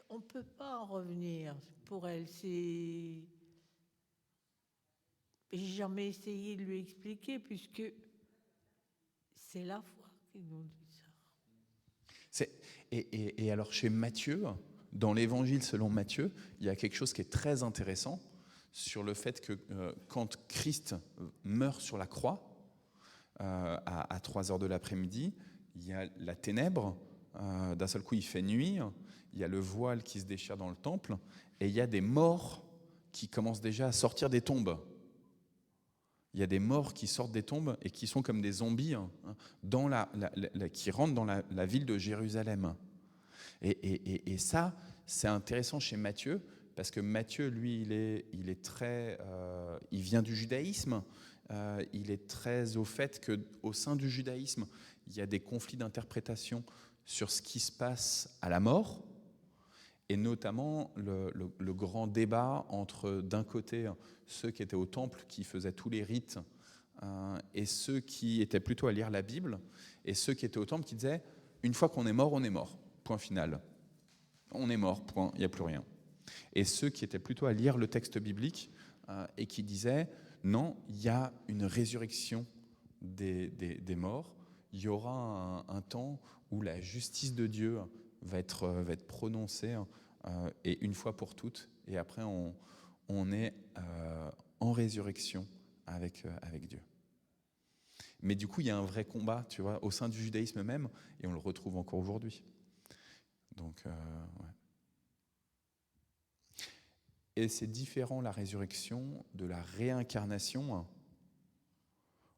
H: On ne peut pas en revenir. Pour elle, c'est... J'ai jamais essayé de lui expliquer, puisque c'est la foi qui nous dit ça.
A: Et alors chez Matthieu, dans l'Évangile selon Matthieu, il y a quelque chose qui est très intéressant sur le fait que quand Christ meurt sur la croix, à 3h de l'après-midi, il y a la ténèbre, d'un seul coup il fait nuit, il y a le voile qui se déchire dans le temple, et il y a des morts qui commencent déjà à sortir des tombes. Il y a des morts qui sortent des tombes et qui sont comme des zombies, hein, qui rentrent dans la ville de Jérusalem. Et ça, c'est intéressant chez Matthieu, parce que Matthieu, lui, il vient du judaïsme. Il est très au fait qu'au sein du judaïsme, il y a des conflits d'interprétation sur ce qui se passe à la mort, et notamment le grand débat entre, d'un côté, ceux qui étaient au temple, qui faisaient tous les rites, et ceux qui étaient plutôt à lire la Bible, et ceux qui étaient au temple qui disaient « une fois qu'on est mort, point final. On est mort, point, il n'y a plus rien ». Et ceux qui étaient plutôt à lire le texte biblique et qui disaient « non, il y a une résurrection des morts, il y aura un temps où la justice de Dieu va être prononcée et une fois pour toutes, et après on est en résurrection avec Dieu. » Mais du coup, il y a un vrai combat, tu vois, au sein du judaïsme même, et on le retrouve encore aujourd'hui. Donc, ouais. Et c'est différent, la résurrection, de la réincarnation,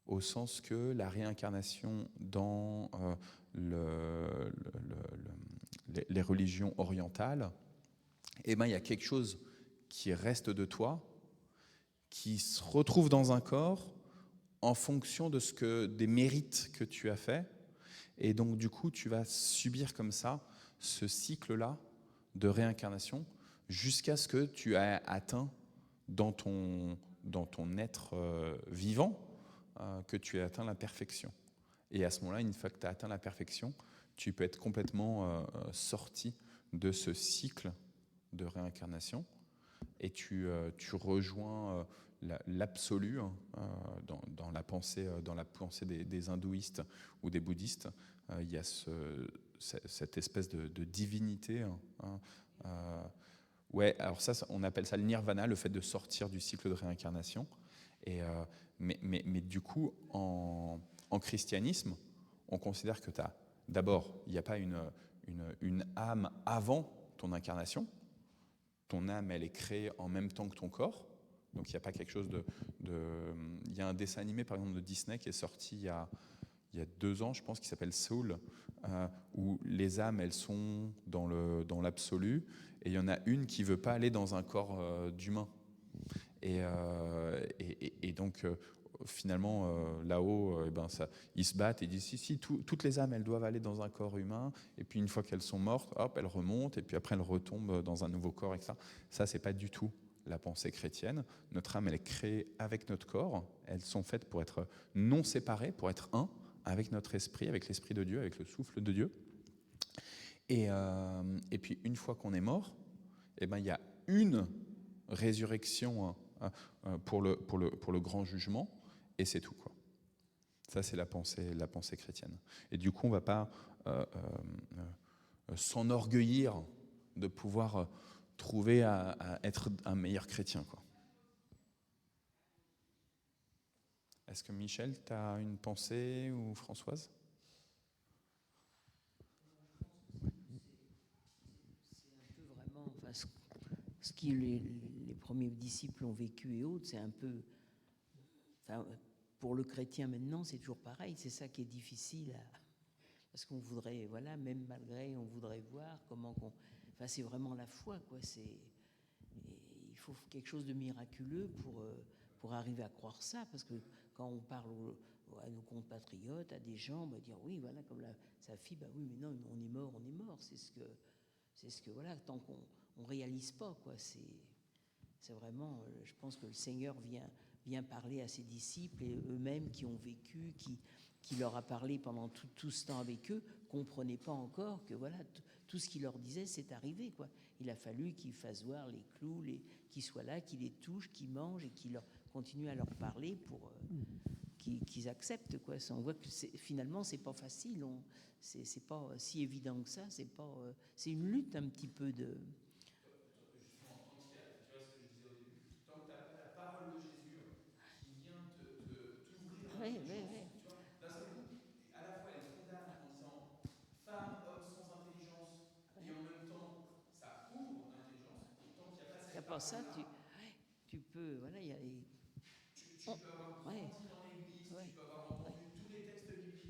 A: au sens que la réincarnation dans les religions orientales, eh ben, il y a quelque chose qui reste de toi, qui se retrouve dans un corps en fonction des mérites que tu as faits. Et donc, du coup, tu vas subir comme ça ce cycle-là de réincarnation jusqu'à ce que tu aies atteint dans ton être vivant, que tu aies atteint la perfection. Et à ce moment-là, une fois que tu as atteint la perfection, tu peux être complètement sorti de ce cycle de réincarnation et tu rejoins l'absolu dans la pensée des hindouistes ou des bouddhistes. Il y a cette espèce de divinité. Ouais, alors ça, on appelle ça le nirvana, le fait de sortir du cycle de réincarnation. Mais du coup, en christianisme, on considère que d'abord, il n'y a pas une âme avant ton incarnation. Ton âme, elle est créée en même temps que ton corps. Donc il n'y a pas quelque chose Il y a un dessin animé, par exemple, de Disney qui est sorti il y a 2 ans, je pense, qui s'appelle Soul, où les âmes, elles sont dans l'absolu, et il y en a une qui ne veut pas aller dans un corps d'humain. Et donc, finalement, là-haut, ils se battent et disent si toutes les âmes, elles doivent aller dans un corps humain, et puis une fois qu'elles sont mortes, hop, elles remontent, et puis après elles retombent dans un nouveau corps, etc. Ça, c'est pas du tout la pensée chrétienne. Notre âme, elle est créée avec notre corps. Elles sont faites pour être non séparées, pour être un avec notre esprit, avec l'esprit de Dieu, avec le souffle de Dieu. Et puis une fois qu'on est mort, il y a une résurrection pour le grand jugement, et c'est tout, quoi. Ça, c'est la pensée chrétienne. Et du coup, on ne va pas s'enorgueillir de pouvoir trouver à être un meilleur chrétien, quoi. Est-ce que Michel, tu as une pensée, ou Françoise ?
D: C'est un peu vraiment, enfin, ce que les premiers disciples ont vécu et autres, c'est un peu, enfin, pour le chrétien maintenant, c'est toujours pareil. C'est ça qui est difficile, parce qu'on voudrait, voilà, même malgré, on voudrait voir comment enfin, c'est vraiment la foi, quoi. Il faut quelque chose de miraculeux pour arriver à croire ça, parce que quand on parle à nos compatriotes, à des gens, on va dire oui, voilà, comme sa fille, bah oui, mais non, on est mort. C'est ce que voilà, tant qu'on réalise pas, quoi. C'est vraiment, je pense que le Seigneur vient parler à ses disciples, et eux-mêmes qui ont vécu, qui leur a parlé pendant tout ce temps avec eux, comprenaient pas encore que voilà, tout ce qu'il leur disait, c'est arrivé, quoi. Il a fallu qu'il fasse voir les clous, qu'ils soient là, qu'il les touche, qu'ils mangent, et qu'il leur continue à leur parler pour qu'ils acceptent, quoi. On voit que finalement c'est pas facile, c'est pas si évident que ça, c'est une lutte un petit peu de. Oui.
A: Tu vois, d'un seul coup, à la fois elle condamne en disant femme, homme sans intelligence, et en même temps ça ouvre l'intelligence, et tant qu'il n'y a pas cette
D: Ça,
A: parole-là,
D: tu peux, voilà, il y a
A: tu peux avoir grandi dans l'église, tu peux avoir entendu tous les textes bibliques,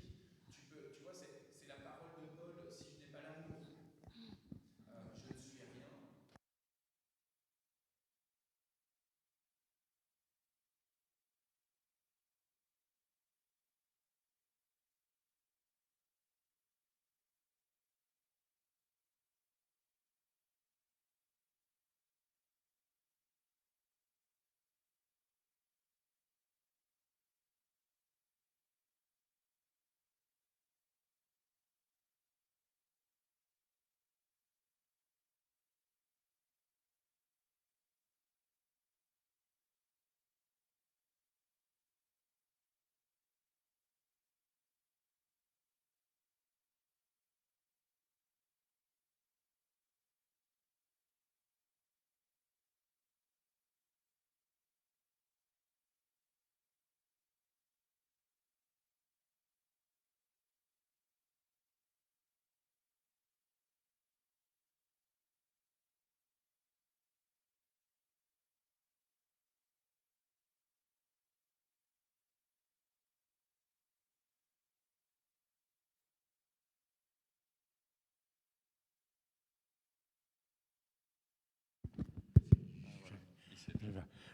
A: tu vois, c'est la parole de Paul, si je n'ai pas l'amour, je ne suis rien.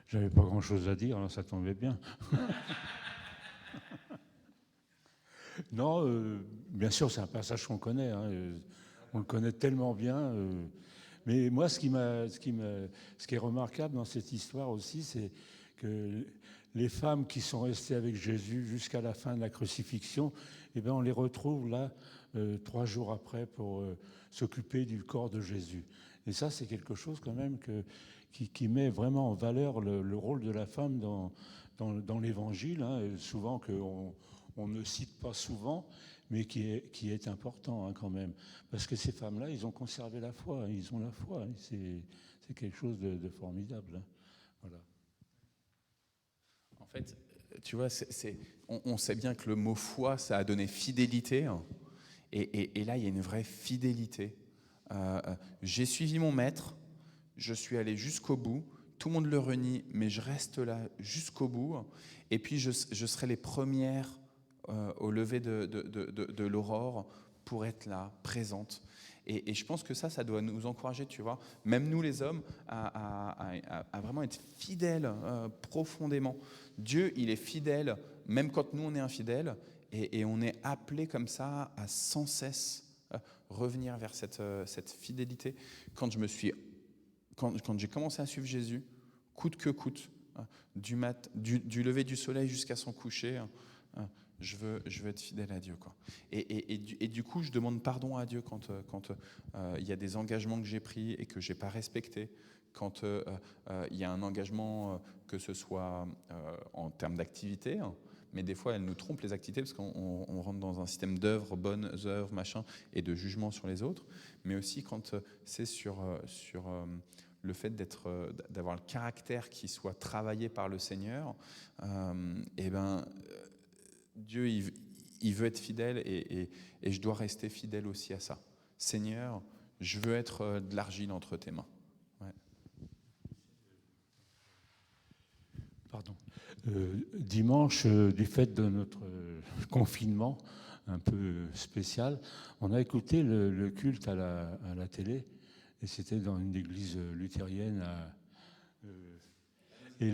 I: J'avais pas grand-chose à dire, alors ça tombait bien. Non, bien sûr, c'est un passage qu'on connaît. Hein, on le connaît tellement bien. Mais moi, ce qui est remarquable dans cette histoire aussi, c'est que les femmes qui sont restées avec Jésus jusqu'à la fin de la crucifixion, eh bien, on les retrouve là 3 jours après pour s'occuper du corps de Jésus. Et ça, c'est quelque chose quand même qui met vraiment en valeur le rôle de la femme dans l'Évangile, hein, souvent qu'on ne cite pas souvent, mais qui est important, hein, quand même. Parce que ces femmes-là, ils ont conservé la foi, hein, ils ont la foi. Hein, c'est quelque chose de formidable. Hein, voilà.
A: En fait, tu vois, on sait bien que le mot foi, ça a donné fidélité. Hein, et là, il y a une vraie fidélité. J'ai suivi mon maître, je suis allé jusqu'au bout, tout le monde le renie, mais je reste là jusqu'au bout. Et puis, je serai les premières au lever de l'aurore pour être là, présente. Et je pense que ça doit nous encourager, tu vois, même nous les hommes, à vraiment être fidèles profondément. Dieu, il est fidèle, même quand nous, on est infidèles, et on est appelé comme ça à sans cesse revenir vers cette fidélité. Quand j'ai commencé à suivre Jésus, coûte que coûte, du lever du soleil jusqu'à son coucher, je veux être fidèle à Dieu, quoi. Et du coup, je demande pardon à Dieu quand il y a des engagements que j'ai pris et que je n'ai pas respectés, quand il y a un engagement, que ce soit en termes d'activité, hein, mais des fois, elles nous trompent, les activités, parce qu'on rentre dans un système d'œuvres, bonnes œuvres, machin, et de jugement sur les autres, mais aussi quand c'est sur le fait d'avoir le caractère qui soit travaillé par le Seigneur, et ben Dieu, il veut être fidèle, et je dois rester fidèle aussi à ça. Seigneur, je veux être de l'argile entre tes mains. Ouais.
I: Pardon. Dimanche, du fait de notre confinement un peu spécial, on a écouté le culte à la télé, et c'était dans une église luthérienne et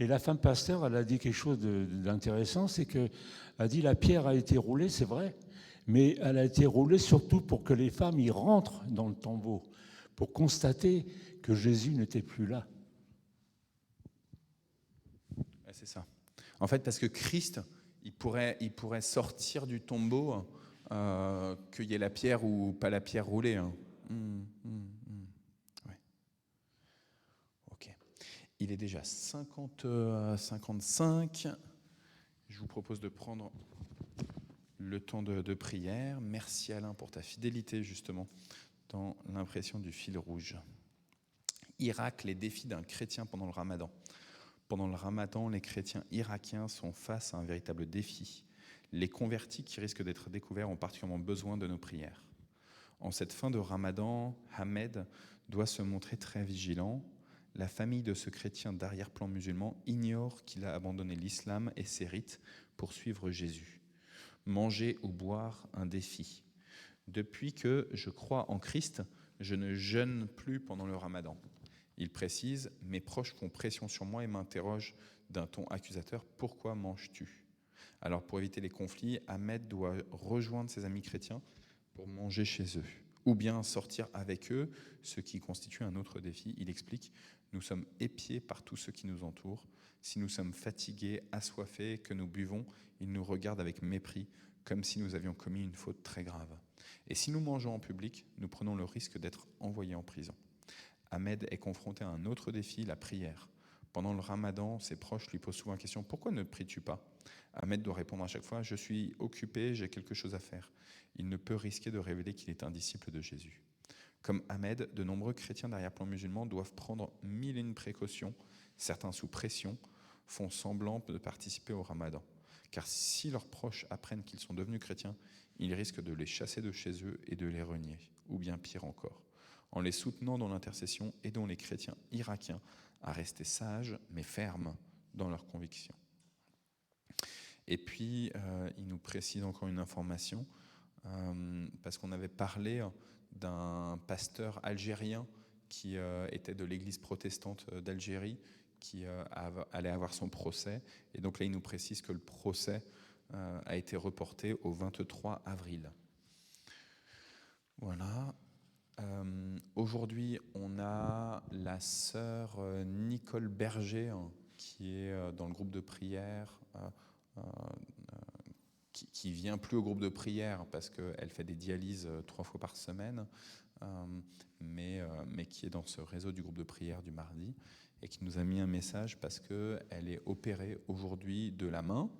I: la femme pasteur, elle a dit quelque chose d'intéressant, c'est qu'elle a dit la pierre a été roulée, c'est vrai, mais elle a été roulée surtout pour que les femmes y rentrent dans le tombeau, pour constater que Jésus n'était plus là.
A: C'est ça. En fait, parce que Christ, il pourrait sortir du tombeau, qu'il y ait la pierre ou pas la pierre roulée. Hein. Ouais. Ok. Il est déjà 55. Je vous propose de prendre le temps de prière. Merci Alain pour ta fidélité justement dans l'impression du fil rouge. Irak, les défis d'un chrétien pendant le Ramadan. Pendant le Ramadan, les chrétiens irakiens sont face à un véritable défi. Les convertis qui risquent d'être découverts ont particulièrement besoin de nos prières. En cette fin de Ramadan, Ahmed doit se montrer très vigilant. La famille de ce chrétien d'arrière-plan musulman ignore qu'il a abandonné l'islam et ses rites pour suivre Jésus. Manger ou boire, un défi. Depuis que je crois en Christ, je ne jeûne plus pendant le Ramadan. Il précise, mes proches font pression sur moi et m'interrogent d'un ton accusateur, pourquoi manges-tu ? Alors pour éviter les conflits, Ahmed doit rejoindre ses amis chrétiens pour manger chez eux, ou bien sortir avec eux, ce qui constitue un autre défi. Il explique, nous sommes épiés par tous ceux qui nous entourent. Si nous sommes fatigués, assoiffés, que nous buvons, ils nous regardent avec mépris, comme si nous avions commis une faute très grave. Et si nous mangeons en public, nous prenons le risque d'être envoyés en prison. Ahmed est confronté à un autre défi, la prière. Pendant le Ramadan, ses proches lui posent souvent la question « Pourquoi ne pries-tu pas ?» Ahmed doit répondre à chaque fois « Je suis occupé, j'ai quelque chose à faire ». Il ne peut risquer de révéler qu'il est un disciple de Jésus. Comme Ahmed, de nombreux chrétiens d'arrière-plan musulmans doivent prendre 1001 précautions. Certains sous pression font semblant de participer au Ramadan. Car si leurs proches apprennent qu'ils sont devenus chrétiens, ils risquent de les chasser de chez eux et de les renier, ou bien pire encore. En les soutenant dans l'intercession, aidons les chrétiens irakiens à rester sages mais fermes dans leurs convictions. Et puis, il nous précise encore une information, parce qu'on avait parlé d'un pasteur algérien qui était de l'église protestante d'Algérie, qui allait avoir son procès. Et donc là, il nous précise que le procès a été reporté au 23 avril. Voilà. Aujourd'hui, on a la sœur Nicole Berger, hein, qui est dans le groupe de prière, qui vient plus au groupe de prière parce qu'elle fait des dialyses 3 fois par semaine, mais qui est dans ce réseau du groupe de prière du mardi et qui nous a mis un message parce qu'elle est opérée aujourd'hui de la main.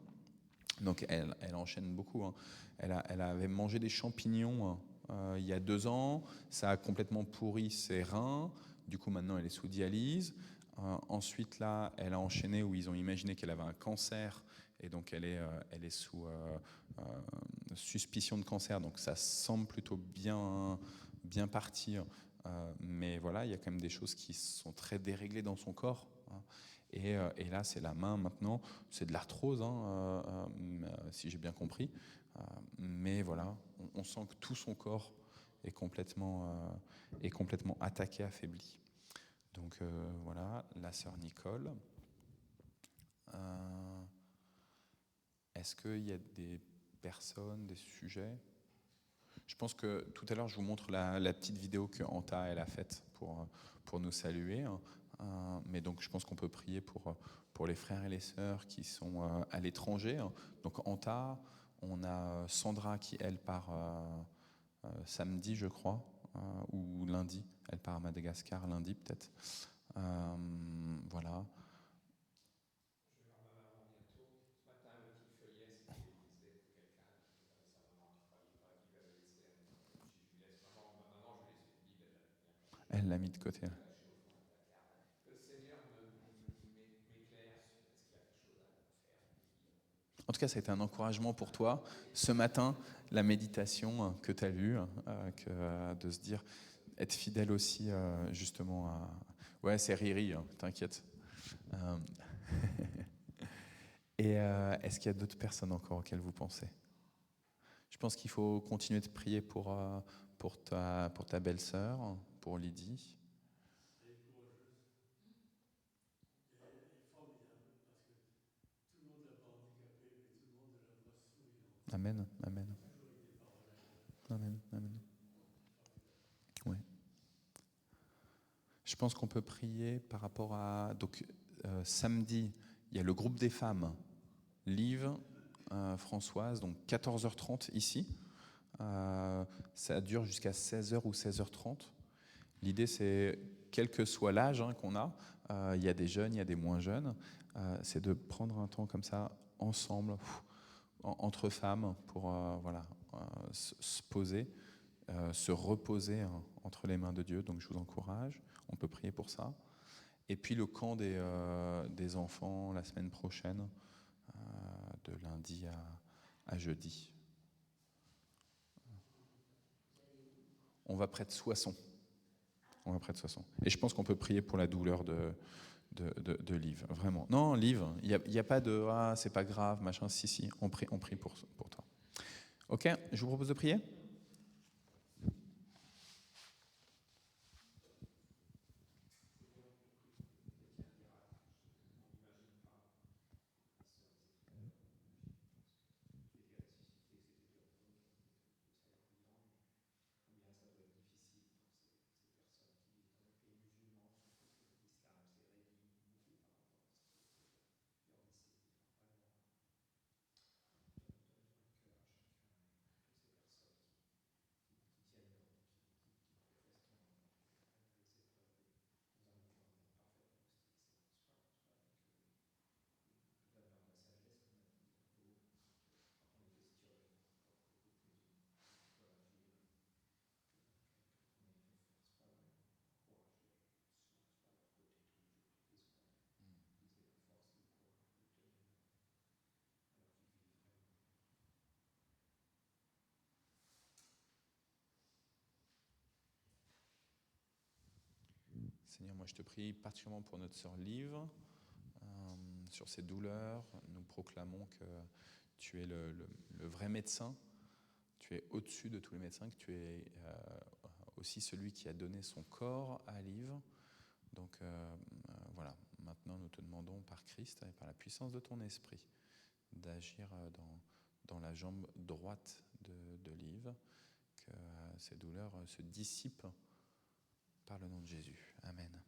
A: Donc elle enchaîne beaucoup, hein. Elle avait mangé des champignons il y a 2 ans, ça a complètement pourri ses reins, du coup maintenant elle est sous dialyse. Ensuite là, elle a enchaîné où ils ont imaginé qu'elle avait un cancer et donc elle est sous suspicion de cancer, donc ça semble plutôt bien parti, mais voilà, il y a quand même des choses qui sont très déréglées dans son corps, hein. Et là, c'est la main maintenant, c'est de l'arthrose, hein, si j'ai bien compris. Mais voilà, on sent que tout son corps est complètement attaqué, affaibli. Donc voilà, la sœur Nicole. Est-ce qu'il y a des personnes, des sujets? Je pense que tout à l'heure, je vous montre la petite vidéo que Anta elle a faite pour nous saluer. Mais donc, je pense qu'on peut prier pour les frères et les sœurs qui sont à l'étranger. Donc, Anta, on a Sandra qui, elle, part samedi, je crois, ou lundi. Elle part à Madagascar lundi, peut-être. Voilà. Elle l'a mis de côté.
B: Que le Seigneur m'éclaire sur est-ce qu'il y a quelque chose à faire.
A: En tout cas, ça a été un encouragement pour toi. Ce matin, la méditation que tu as lue, de se dire, être fidèle aussi, justement, à... Ouais, c'est Riri, hein, t'inquiète. Et est-ce qu'il y a d'autres personnes encore auxquelles vous pensez? Je pense qu'il faut continuer de prier pour ta belle-sœur, pour Lydie. Amen, amen. Amen, amen. Ouais. Je pense qu'on peut prier par rapport à... Donc, samedi, il y a le groupe des femmes, Liv, Françoise, donc 14h30 ici. Ça dure jusqu'à 16h ou 16h30. L'idée, c'est, quel que soit l'âge, hein, qu'on a, il y a des jeunes, il y a des moins jeunes, c'est de prendre un temps comme ça, ensemble, entre femmes, pour voilà, se poser, se reposer, hein, entre les mains de Dieu. Donc je vous encourage, on peut prier pour ça. Et puis le camp des enfants la semaine prochaine, de lundi à jeudi. On va près de Soissons. Et je pense qu'on peut prier pour la douleur de Liv, vraiment. Non, Liv, il n'y a pas de « ah, c'est pas grave, machin ». Si, on prie pour toi. Ok, je vous propose de prier. Seigneur, moi je te prie particulièrement pour notre sœur Liv, sur ses douleurs. Nous proclamons que tu es le vrai médecin, tu es au-dessus de tous les médecins, que tu es aussi celui qui a donné son corps à Liv. Donc voilà, maintenant nous te demandons par Christ et par la puissance de ton esprit d'agir dans la jambe droite de Liv, que ces douleurs se dissipent par le nom de Jésus. Amen.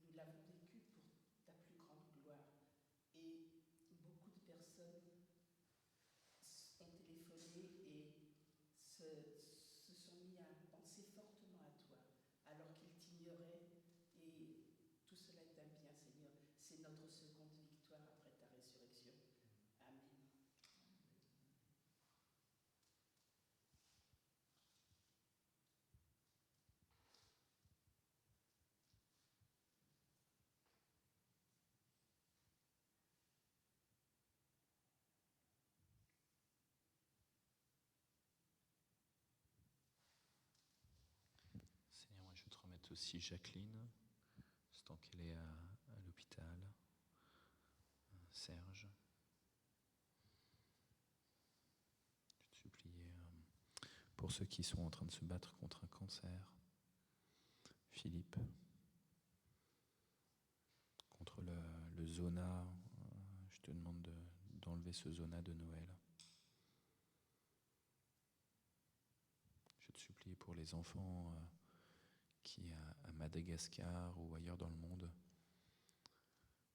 J: Nous l'avons vécu pour ta plus grande gloire. Et beaucoup de personnes ont téléphoné et se sont mis à penser fortement à toi, alors qu'ils t'ignoraient. Et tout cela est un bien, Seigneur. C'est notre seconde victoire après ta résurrection. Amen.
A: Seigneur, moi je te remets aussi Jacqueline, ce temps qu'elle est à l'hôpital, Serge. Je te supplie pour ceux qui sont en train de se battre contre un cancer, Philippe, contre le zona, je te demande d'enlever ce zona de Noël. Je te supplie pour les enfants qui, à Madagascar ou ailleurs dans le monde,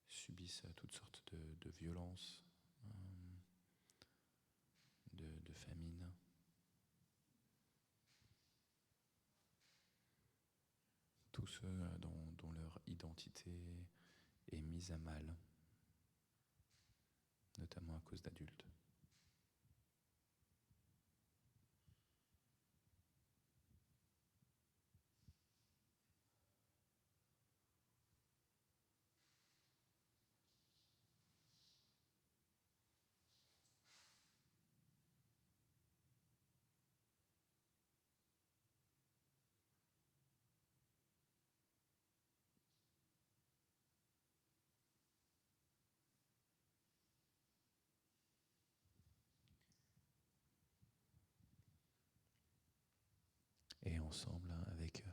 A: subissent toutes sortes de violences, de famine. Tous ceux dont leur identité est mise à mal, notamment à cause d'adultes. Et ensemble, avec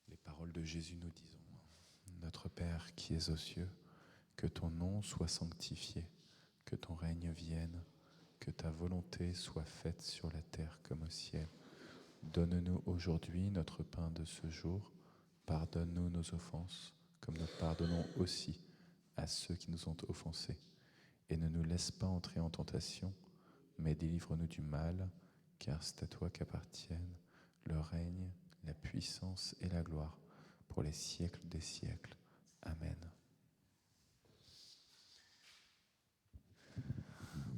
A: les paroles de Jésus, nous disons, notre Notre Père qui es aux cieux, que ton nom soit sanctifié, que ton règne vienne, que ta volonté soit faite sur la terre comme au ciel. Donne-nous aujourd'hui notre pain de ce jour. Pardonne-nous nos offenses, comme nous pardonnons aussi à ceux qui nous ont offensés. Et ne nous laisse pas entrer en tentation, mais délivre-nous du mal, car c'est à toi qu'appartiennent le règne, la puissance et la gloire, pour les siècles des siècles. Amen.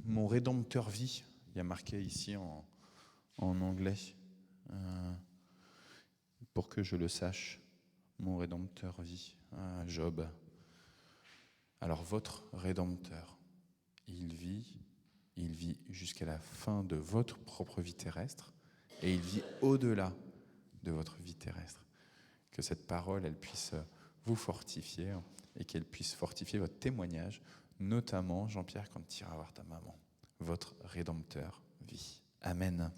A: Mon Rédempteur vit, il y a marqué ici en anglais, pour que je le sache, mon Rédempteur vit, Job. Alors votre Rédempteur, il vit jusqu'à la fin de votre propre vie terrestre, et il vit au-delà de votre vie terrestre. Que cette parole, elle puisse vous fortifier et qu'elle puisse fortifier votre témoignage, notamment, Jean-Pierre, quand tu iras voir ta maman. Votre Rédempteur vit. Amen.